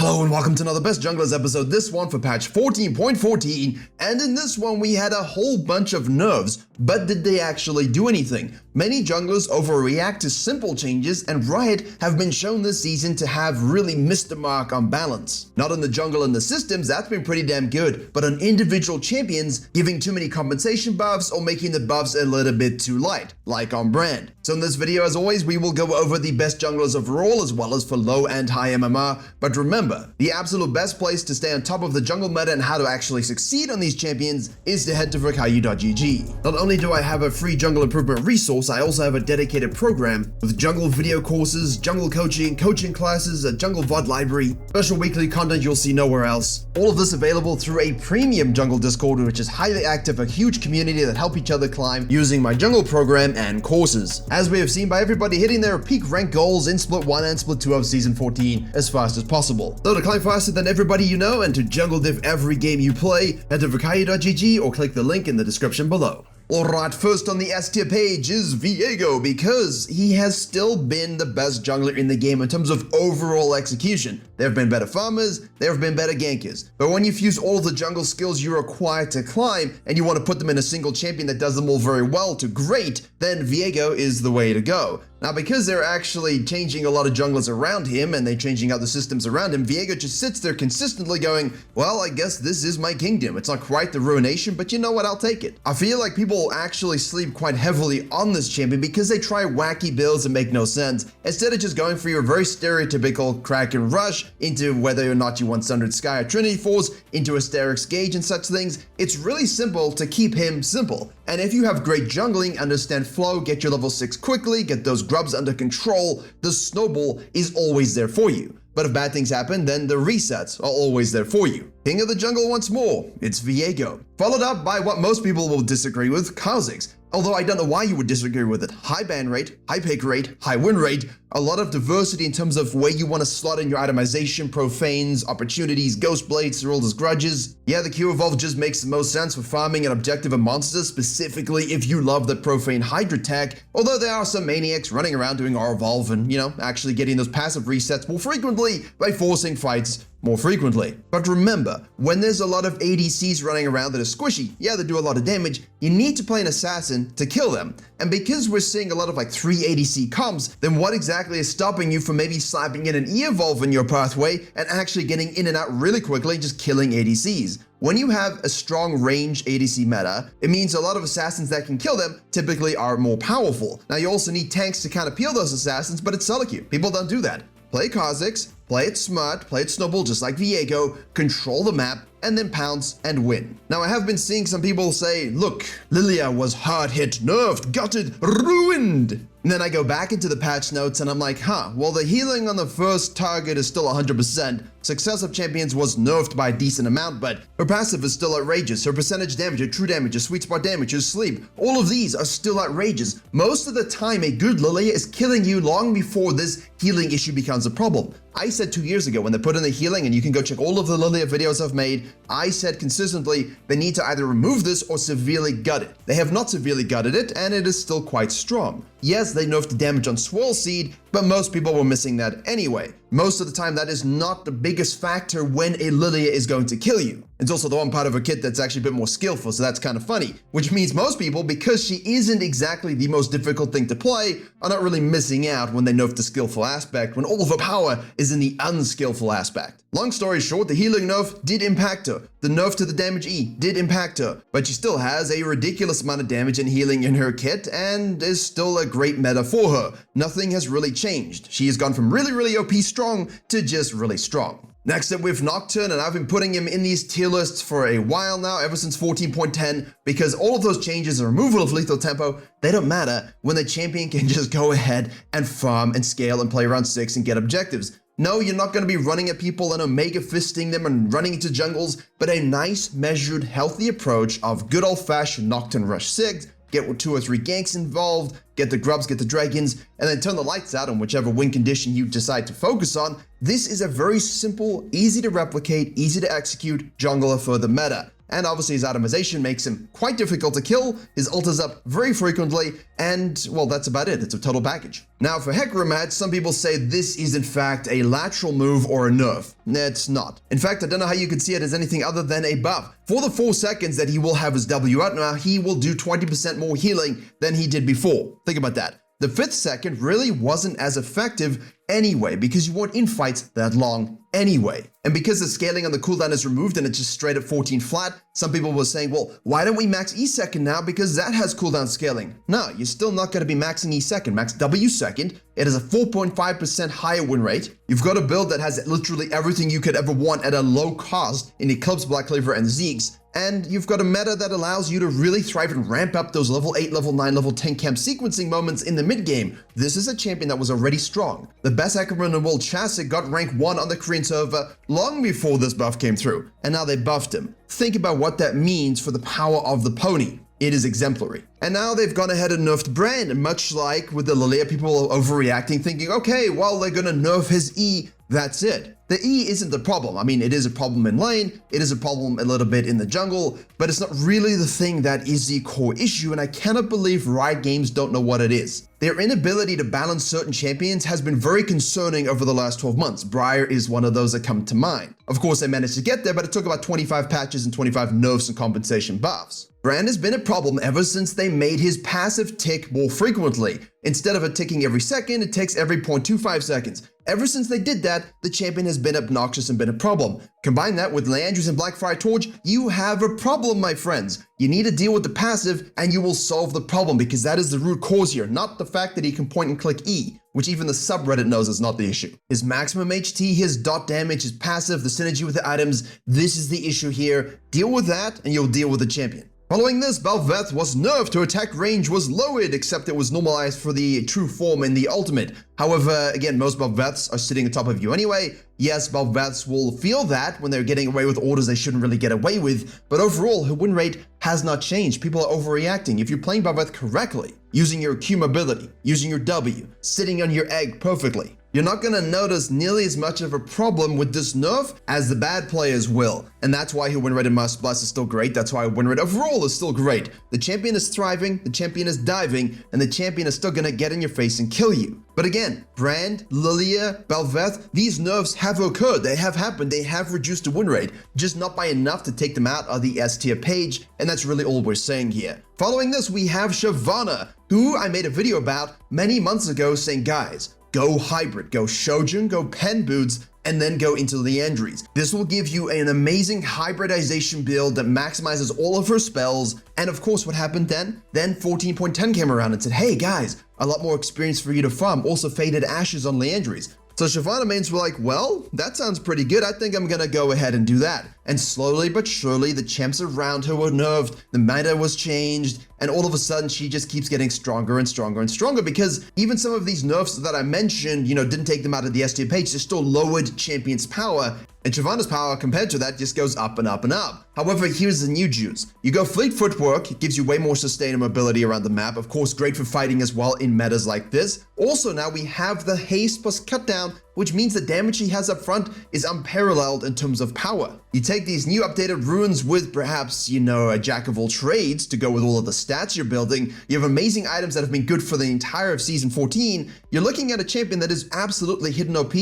Hello and welcome to another Best Junglers episode, this one for patch 14.14, and in this one we had a whole bunch of nerfs, but did they actually do anything? Many junglers overreact to simple changes, and Riot have been shown this season to have really missed the mark on balance. Not in the jungle and the systems, that's been pretty damn good, but on individual champions, giving too many compensation buffs or making the buffs a little bit too light, like on Brand. So in this video, as always, we will go over the best junglers overall as well as for low and high MMR, but remember, the absolute best place to stay on top of the jungle meta and how to actually succeed on these champions is to head to Virkayu.gg. Not only do I have a free jungle improvement resource, I also have a dedicated program with jungle video courses, jungle coaching, coaching classes, a jungle VOD library, special weekly content you'll see nowhere else. All of this available through a premium jungle Discord, which is highly active, a huge community that help each other climb using my jungle program and courses. As we have seen by everybody hitting their peak rank goals in Split 1 and Split 2 of Season 14 as fast as possible. So to climb faster than everybody you know and to jungle div every game you play, head to Virkayu.gg or click the link in the description below. Alright, first on the S tier page is Virkayu because he has still been the best jungler in the game in terms of overall execution. There have been better farmers, there have been better gankers. But when you fuse all of the jungle skills you require to climb and you want to put them in a single champion that does them all very well to great, then Virkayu is the way to go. Now, because they're actually changing a lot of junglers around him and they're changing other systems around him, Virkayu just sits there consistently going, well, I guess this is my kingdom. It's not quite the ruination, but you know what? I'll take it. I feel like people actually sleep quite heavily on this champion because they try wacky builds that make no sense, instead of just going for your very stereotypical crack and rush into whether or not you want Sundered Sky or Trinity Force, into Asterix Gauge and such things. It's really simple to keep him simple. And if you have great jungling, understand flow, get your level 6 quickly, get those grubs under control, the snowball is always there for you. But if bad things happen, then the resets are always there for you. King of the jungle once more, it's Virkayu. Followed up by what most people will disagree with, Kha'Zix. Although I don't know why you would disagree with it. High ban rate, high pick rate, high win rate, a lot of diversity in terms of where you want to slot in your itemization, profanes, opportunities, ghost blades, Serylda's grudges. Yeah, the Q evolve just makes the most sense for farming an objective of monsters, specifically if you love the profane Hydra tech, although there are some maniacs running around doing R evolve and, actually getting those passive resets more frequently by forcing fights more frequently. But remember, when there's a lot of ADCs running around that are squishy, yeah, they do a lot of damage, you need to play an assassin to kill them. And because we're seeing a lot of 3 ADC comps, then what exactly is stopping you from maybe slapping in an E-evolve in your pathway and actually getting in and out really quickly, just killing ADCs? When you have a strong range ADC meta, it means a lot of assassins that can kill them typically are more powerful. Now you also need tanks to kind of peel those assassins, but it's solo queue. People don't do that. Play Kha'Zix, play it smart, play it snowball just like Virkayu, control the map, and then pounce and win. Now I have been seeing some people say, look, Lilia was hard hit, nerfed, gutted, ruined. And then I go back into the patch notes and I'm like, well, the healing on the first target is still 100%. Success of champions was nerfed by a decent amount, but her passive is still outrageous. Her percentage damage, her true damage, her sweet spot damage, her sleep, all of these are still outrageous. Most of the time, a good Lilia is killing you long before this healing issue becomes a problem. I said 2 years ago when they put in the healing, and you can go check all of the Lilia videos I've made, I said consistently they need to either remove this or severely gut it. They have not severely gutted it, and it is still quite strong. Yes, they nerfed the damage on Swirl Seed, but most people were missing that anyway. Most of the time, that is not the biggest factor when a Lilia is going to kill you. It's also the one part of her kit that's actually a bit more skillful, so that's kind of funny. Which means most people, because she isn't exactly the most difficult thing to play, are not really missing out when they nerf the skillful aspect, when all of her power is in the unskillful aspect. Long story short, the healing nerf did impact her. The nerf to the damage E did impact her, but she still has a ridiculous amount of damage and healing in her kit and is still a great meta for her. Nothing has really changed. She has gone from really, really OP strong to just really strong. Next up, we have Nocturne, and I've been putting him in these tier lists for a while now, ever since 14.10, because all of those changes, the removal of lethal tempo, they don't matter when the champion can just go ahead and farm and scale and play around 6 and get objectives. No, you're not going to be running at people and omega fisting them and running into jungles, but a nice, measured, healthy approach of good old-fashioned Nocturne Rush 6, get 2 or 3 ganks involved, get the grubs, get the dragons, and then turn the lights out on whichever win condition you decide to focus on. This is a very simple, easy to replicate, easy to execute jungler for the meta. and obviously his itemization makes him quite difficult to kill, his ult is up very frequently, and well, that's about it. It's a total package. Now for Hecarimad, some people say this is in fact a lateral move or a nerf. It's not. In fact, I don't know how you could see it as anything other than a buff. For the 4 seconds that he will have his W out now, he will do 20% more healing than he did before. Think about that. The 5th second really wasn't as effective anyway, because you weren't in fights that long anyway. And because the scaling on the cooldown is removed and it's just straight at 14 flat, some people were saying, well, why don't we max E second now, because that has cooldown scaling? No, you're still not going to be maxing E second. Max W second. It has a 4.5% higher win rate. You've got a build that has literally everything you could ever want at a low cost in Eclipse, Black Cleaver, and Zeeks. And you've got a meta that allows you to really thrive and ramp up those level 8, level 9, level 10 camp sequencing moments in the mid game. This is a champion that was already strong. The best Hecarim in the world, Chasik, got rank 1 on the Korean server long before this buff came through, and now they buffed him. Think about what that means for the power of the pony. It is exemplary. And now they've gone ahead and nerfed Brand, much like with the Lilia, people are overreacting, thinking, okay, well, they're gonna nerf his E, that's it. The E isn't the problem. I mean, it is a problem in lane, it is a problem a little bit in the jungle, but it's not really the thing that is the core issue, and I cannot believe Riot Games don't know what it is. Their inability to balance certain champions has been very concerning over the last 12 months. Briar is one of those that come to mind. Of course, they managed to get there, but it took about 25 patches and 25 nerfs and compensation buffs. Brand has been a problem ever since they made his passive tick more frequently. Instead of it ticking every second, it ticks every 0.25 seconds. Ever since they did that, the champion has been obnoxious and been a problem. Combine that with Leandris and Blackfire Torch, you have a problem, my friends. You need to deal with the passive and you will solve the problem, because that is the root cause here, not the fact that he can point and click E, which even the subreddit knows is not the issue. His maximum HT, his dot damage, his passive, the synergy with the items, this is the issue here. Deal with that and you'll deal with the champion. Following this, Bel'Veth was nerfed to attack range was lowered, except it was normalized for the true form in the ultimate. However, again, most Bel'Veths are sitting on top of you anyway. Yes, Bel'Veths will feel that when they're getting away with orders they shouldn't really get away with, but overall, her win rate has not changed. People are overreacting. If you're playing Bel'Veth correctly, using your Q mobility, using your W, sitting on your egg perfectly, you're not going to notice nearly as much of a problem with this nerf as the bad players will. And that's why her win rate in Must Blast is still great. That's why her win rate overall is still great. The champion is thriving, the champion is diving, and the champion is still going to get in your face and kill you. But again, Brand, Lilia, Bel'Veth, these nerfs have occurred. They have happened. They have reduced the win rate, just not by enough to take them out of the S tier page. And that's really all we're saying here. Following this, we have Shyvana, who I made a video about many months ago saying, guys, go hybrid, go Shojin, go Pen Boots, and then go into Leandris. This will give you an amazing hybridization build that maximizes all of her spells. And of course, what happened then? Then 14.10 came around and said, hey guys, a lot more experience for you to farm. Also Faded Ashes on Leandris. So Shyvana mains were like, well, that sounds pretty good. I think I'm gonna go ahead and do that. And slowly but surely, the champs around her were nerfed, the meta was changed, and all of a sudden she just keeps getting stronger and stronger and stronger, because even some of these nerfs that I mentioned, didn't take them out of the S tier page, they still lowered champion's power. And Shyvana's power compared to that just goes up and up and up. However, here's the new juice. You go Fleet Footwork, it gives you way more sustain and mobility around the map. Of course, great for fighting as well in metas like this. Also, now we have the Haste plus Cutdown, which means the damage he has up front is unparalleled in terms of power. You take these new updated runes with perhaps, a jack of all trades to go with all of the stats you're building. You have amazing items that have been good for the entire of Season 14. You're looking at a champion that is absolutely hidden OP.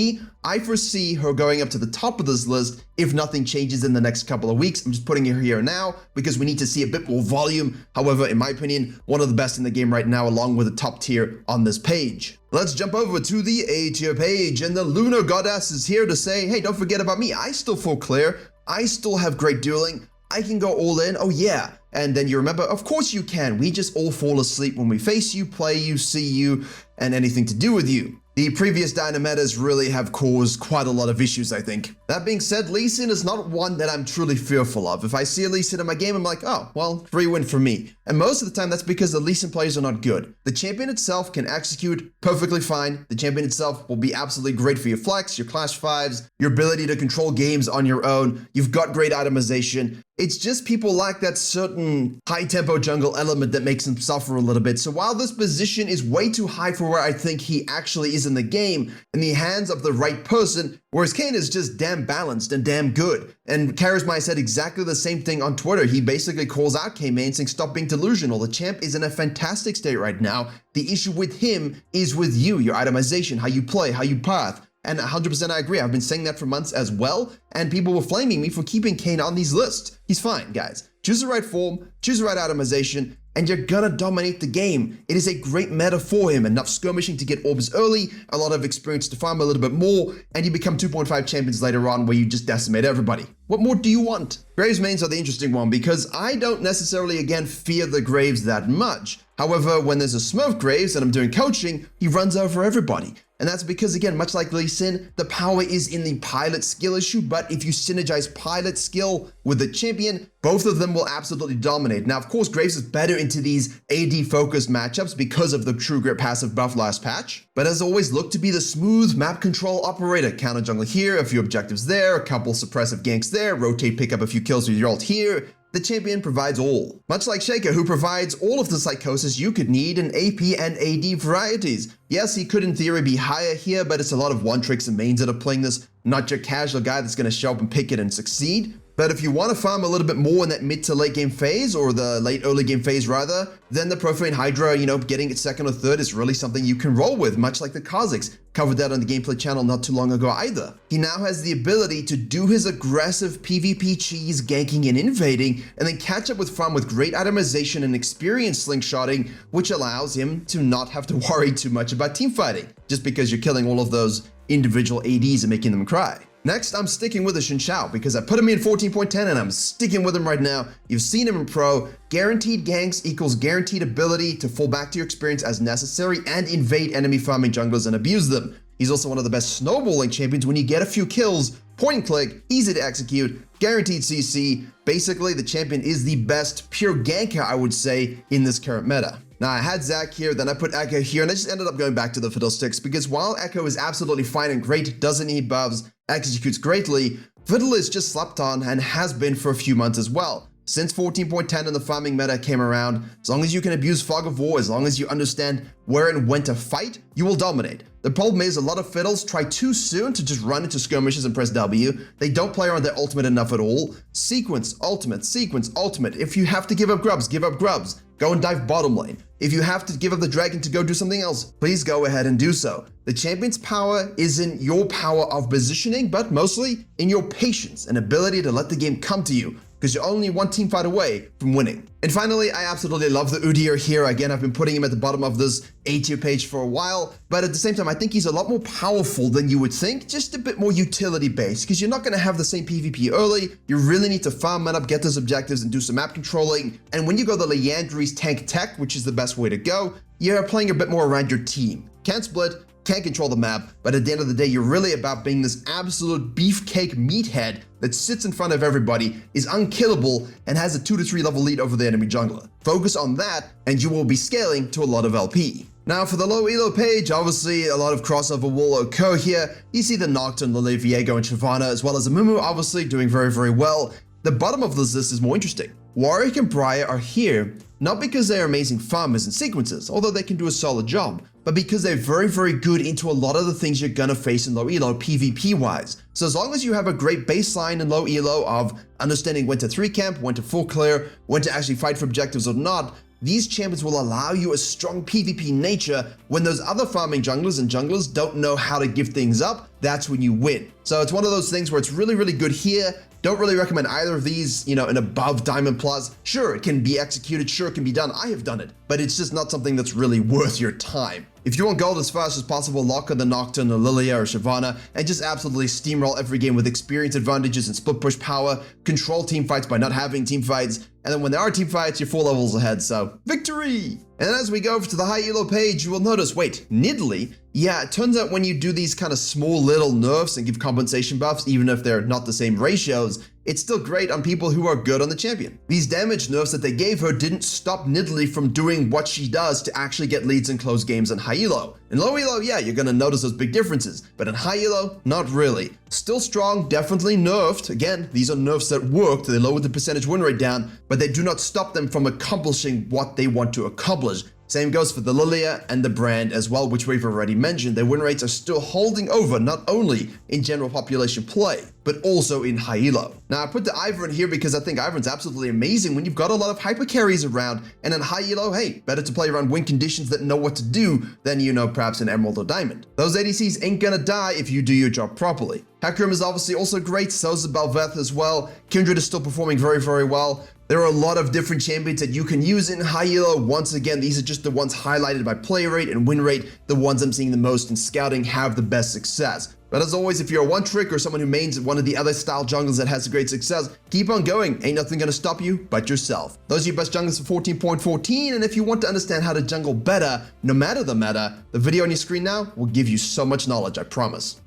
I foresee her going up to the top of this list if nothing changes in the next couple of weeks. I'm just putting her here now because we need to see a bit more volume. However, in my opinion, one of the best in the game right now, along with the top tier on this page. Let's jump over to the A tier page, and the Lunar Goddess is here to say, hey, don't forget about me. I still full clear. I still have great dueling. I can go all in. Oh yeah. And then you remember, of course you can. We just all fall asleep when we face you, play you, see you, and anything to do with you. The previous Dynametas really have caused quite a lot of issues, I think. That being said, Lee Sin is not one that I'm truly fearful of. If I see a Lee Sin in my game, I'm like, oh, well, free win for me. And most of the time, that's because the Lee Sin players are not good. The champion itself can execute perfectly fine. The champion itself will be absolutely great for your flex, your Clash 5s, your ability to control games on your own. You've got great itemization. It's just people lack that certain high-tempo jungle element that makes him suffer a little bit. So while this position is way too high for where I think he actually is in the game in the hands of the right person, whereas Kane is just damn balanced and damn good. And Charisma said exactly the same thing on Twitter. He basically calls out K-Main saying, stop being delusional. The champ is in a fantastic state right now. The issue with him is with you, your itemization, how you play, how you path. And 100% I agree. I've been saying that for months as well, and people were flaming me for keeping Kane on these lists. He's fine, guys. Choose the right form, choose the right itemization, and you're gonna dominate the game. It is a great meta for him. Enough skirmishing to get orbs early, a lot of experience to farm a little bit more, and you become 2.5 champions later on where you just decimate everybody. What more do you want? Graves mains are the interesting one because I don't necessarily, again, fear the Graves that much. However, when there's a Smurf Graves and I'm doing coaching, he runs over everybody. And that's because, again, much like Lee Sin, the power is in the pilot skill issue, but if you synergize pilot skill with the champion, both of them will absolutely dominate. Now, of course, Graves is better into these AD-focused matchups because of the True Grit passive buff last patch, but has always looked to be the smooth map control operator. Counter jungle here, a few objectives there, a couple suppressive ganks there, rotate, pick up a few kills with your ult here. The champion provides all. Much like Shaker, who provides all of the psychosis you could need in AP and AD varieties. Yes, he could in theory be higher here, but it's a lot of one-tricks and mains that are playing this, not your casual guy that's going to show up and pick it and succeed. But if you want to farm a little bit more in that mid to late game phase, or the late early game phase rather, then the Profane Hydra, getting it second or third is really something you can roll with, much like the Kazakhs. Covered that on the gameplay channel not too long ago either. He now has the ability to do his aggressive PvP cheese, ganking and invading, and then catch up with farm with great itemization and experience slingshotting, which allows him to not have to worry too much about teamfighting, just because you're killing all of those individual ADs and making them cry. Next, I'm sticking with the Xin Shao because I put him in 14.10 and I'm sticking with him right now. You've seen him in pro. Guaranteed ganks equals guaranteed ability to fall back to your experience as necessary and invade enemy farming junglers and abuse them. He's also one of the best snowballing champions when you get a few kills, point and click, easy to execute, guaranteed CC. Basically, the champion is the best pure ganker, I would say, in this current meta. Now, I had Zac here, then I put Echo here, and I just ended up going back to the Fiddlesticks because while Echo is absolutely fine and great, doesn't need buffs, executes greatly, Fiddle is just slept on and has been for a few months as well. Since 14.10 and the farming meta came around, as long as you can abuse Fog of War, as long as you understand where and when to fight, you will dominate. The problem is a lot of Fiddles try too soon to just run into skirmishes and press W. They don't play around their ultimate enough at all. Sequence, ultimate, sequence, ultimate. If you have to give up grubs, give up grubs. Go and dive bottom lane. If you have to give up the dragon to go do something else, please go ahead and do so. The champion's power is in your power of positioning, but mostly in your patience and ability to let the game come to you, because you're only one team fight away from winning. And finally, I absolutely love the Udyr here. Again, I've been putting him at the bottom of this A-tier page for a while, but at the same time, I think he's a lot more powerful than you would think, just a bit more utility-based, because you're not going to have the same PvP early. You really need to farm man up, get those objectives, and do some map controlling. And when you go the Leandry's tank tech, which is the best way to go, you're playing a bit more around your team. Can't split, can't control the map, but at the end of the day, you're really about being this absolute beefcake meathead that sits in front of everybody, is unkillable, and has a 2 to 3 level lead over the enemy jungler. Focus on that, and you will be scaling to a lot of LP. Now for the low elo page, obviously a lot of crossover will occur here. You see the Nocturne, Lily, Viego, and Shyvana, as well as Amumu, obviously doing very, very well. The bottom of this list is more interesting. Warwick and Briar are here, not because they're amazing farmers and sequences, although they can do a solid job, but because they're very, very good into a lot of the things you're gonna face in low elo PvP wise. So as long as you have a great baseline in low elo of understanding when to 3 camp, when to full clear, when to actually fight for objectives or not, these champions will allow you a strong PvP nature. When those other farming junglers and junglers don't know how to give things up, that's when you win. So it's one of those things where it's really, really good here. Don't really recommend either of these, in above Diamond Plus. Sure, it can be executed, sure, it can be done. I have done it, but it's just not something that's really worth your time. If you want gold as fast as possible, lock on the Nocturne, or Lilia, or Shyvana, and just absolutely steamroll every game with experience advantages and split push power, control team fights by not having team fights, and then when there are team fights, you're 4 levels ahead, so victory! And then as we go over to the high elo page, you will notice, wait, Nidalee? Yeah, it turns out when you do these kind of small little nerfs and give compensation buffs, even if they're not the same ratios, it's still great on people who are good on the champion. These damage nerfs that they gave her didn't stop Nidalee from doing what she does to actually get leads in close games in high elo. In low elo, yeah, you're gonna notice those big differences, but in high elo, not really. Still strong, definitely nerfed. Again, these are nerfs that worked, they lowered the percentage win rate down, but they do not stop them from accomplishing what they want to accomplish. Same goes for the Lilia and the Brand as well, which we've already mentioned. Their win rates are still holding over, not only in general population play, but also in high elo. Now, I put the Ivern here because I think Ivern's absolutely amazing when you've got a lot of hyper carries around, and in high elo, hey, better to play around win conditions that know what to do than, perhaps an Emerald or Diamond. Those ADCs ain't gonna die if you do your job properly. Hecarim is obviously also great, so is Bel'Veth as well. Kindred is still performing very, very well. There are a lot of different champions that you can use in high elo. Once again, these are just the ones highlighted by play rate and win rate. The ones I'm seeing the most in scouting have the best success. But as always, if you're a one trick or someone who mains one of the other style jungles that has great success, keep on going. Ain't nothing gonna stop you but yourself. Those are your best junglers for 14.14, and if you want to understand how to jungle better, no matter the meta, the video on your screen now will give you so much knowledge, I promise.